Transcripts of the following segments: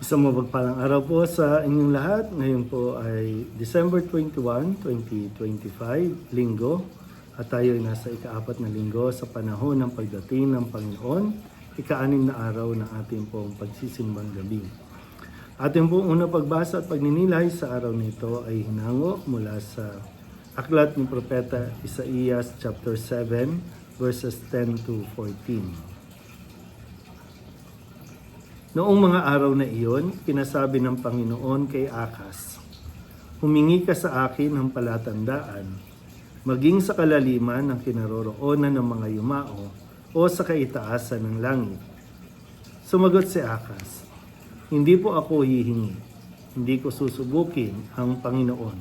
Isang mapagpalang araw po sa inyong lahat. Ngayon po ay December 21, 2025, linggo. At tayo ay nasa ika-4 na linggo sa panahon ng pagdating ng Panginoon, ika-6 na araw ng ating pong pagsisimbang gabi. Ating pong unang pagbasa at pagninilay sa araw nito ay hinango mula sa aklat ni Propeta Isaías chapter 7 verses 10 to 14. Noong mga araw na iyon, pinasabi ng Panginoon kay Akas, "Humingi ka sa akin ng palatandaan, maging sa kalaliman ng kinaroroonan ng mga yumao o sa kaitaasan ng langit." Sumagot si Akas, "Hindi po ako hihingi, hindi ko susubukin ang Panginoon."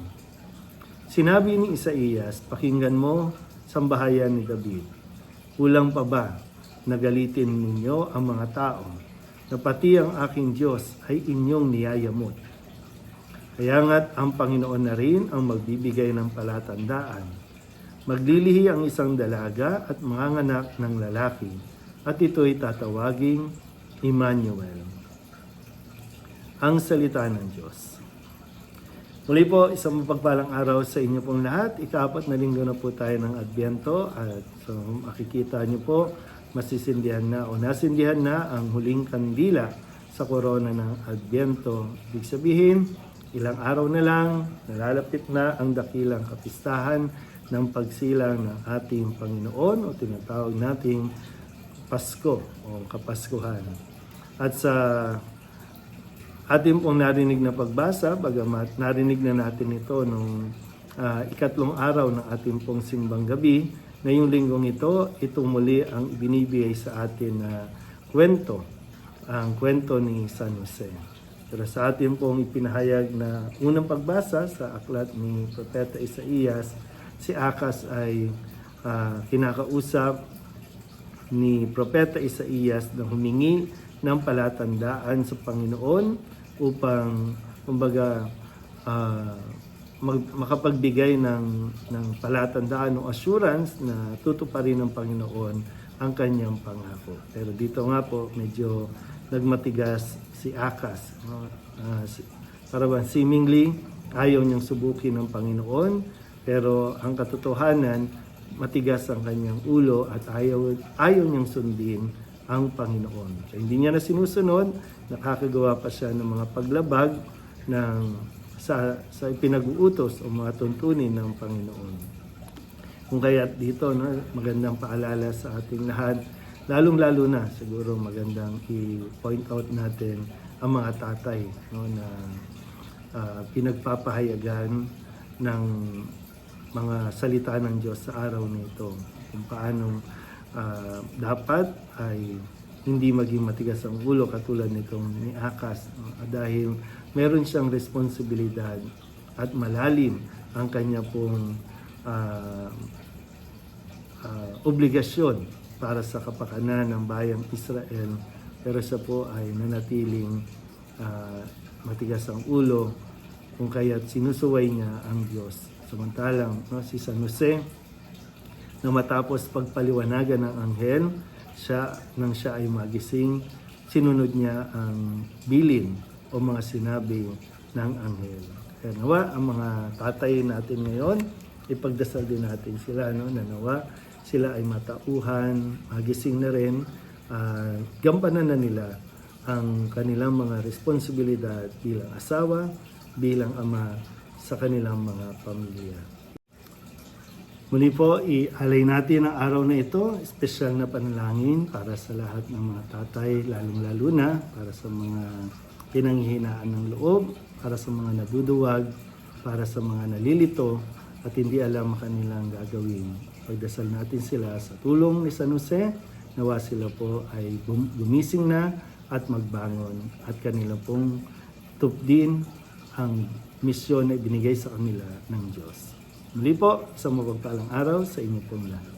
Sinabi ni Isaías, "Pakinggan mo, sambahayan ni David. Kulang pa ba na galitin ninyo ang mga tao, na pati ang aking Diyos ay inyong niyayamot? Kaya nga't ang Panginoon na rin ang magbibigay ng palatandaan. Maglilihi ang isang dalaga at manganganak ng lalaki, at ito'y tatawaging Emmanuel." Ang salita ng Diyos. Muli po, isang mapagpalang araw sa inyo pong lahat. Ika-4 na linggo na po tayo ng Adbyento, at so, makikita nyo po, masisindihan na o nasindihan na ang huling kandila sa korona ng Adbyento. Ibig sabihin, ilang araw na lang, nalalapit na ang dakilang kapistahan ng pagsilang ng ating Panginoon o tinatawag nating Pasko o Kapaskuhan. At sa ating pong narinig na pagbasa, bagamat narinig na natin ito nung ikatlong araw ng ating pong simbang gabi, ngayong linggong ito muli ang binibigay sa atin na kwento, ang kwento ni San Jose. Pero sa atin pong ipinahayag na unang pagbasa sa aklat ni Propeta Isaías, si Akas ay kinakausap ni Propeta Isaías na humingi ng palatandaan sa Panginoon upang, kumbaga, makapagbigay ng palatandaan o assurance na tutuparin ng Panginoon ang kanyang pangako. Pero dito nga po, medyo nagmatigas si Akas. Para bang seemingly, ayaw niyang subukin ng Panginoon, pero ang katotohanan, matigas ang kanyang ulo at ayaw niyang sundin ang Panginoon. So, hindi niya na sinusunod, nakakagawa pa siya ng mga paglabag ng sa ipinag-uutos o mga tuntunin ng Panginoon. Kung kaya dito, magandang paalala sa ating lahat, lalong-lalo na siguro magandang i-point out natin ang mga tatay na pinagpapahayagan ng mga salita ng Diyos sa araw nito. Kung paano dapat ay hindi maging matigas ang ulo katulad nitong ni Akas, dahil meron siyang responsibilidad at malalim ang kanya pong obligasyon para sa kapakanan ng bayang Israel, pero siya po ay nanatiling matigas ang ulo, kung kaya't sinusuway niya ang Diyos. Samantalang si San Jose, na matapos pagpaliwanagan ng anghel, nang siya ay magising, sinunod niya ang bilin o mga sinabi ng anghel. Kaya nawa, ang mga tatay natin ngayon, ipagdasal din natin sila, na nawa sila ay matauhan, magising na rin, gampanan na nila ang kanilang mga responsibilidad bilang asawa, bilang ama sa kanilang mga pamilya. Muli po, ialay natin ang araw na ito, espesyal na panalangin para sa lahat ng mga tatay, lalong-lalo na para sa mga pinanghihinaan ng loob, para sa mga naduduwag, para sa mga nalilito at hindi alam ang kanilang gagawin. Pagdasal natin sila sa tulong ni San Jose, nawa sila po ay gumising na at magbangon at kanila pong tupdin ang misyon na ibinigay sa kanila ng Diyos. Muli po, isang mapagpalang araw sa inyo pong lahat.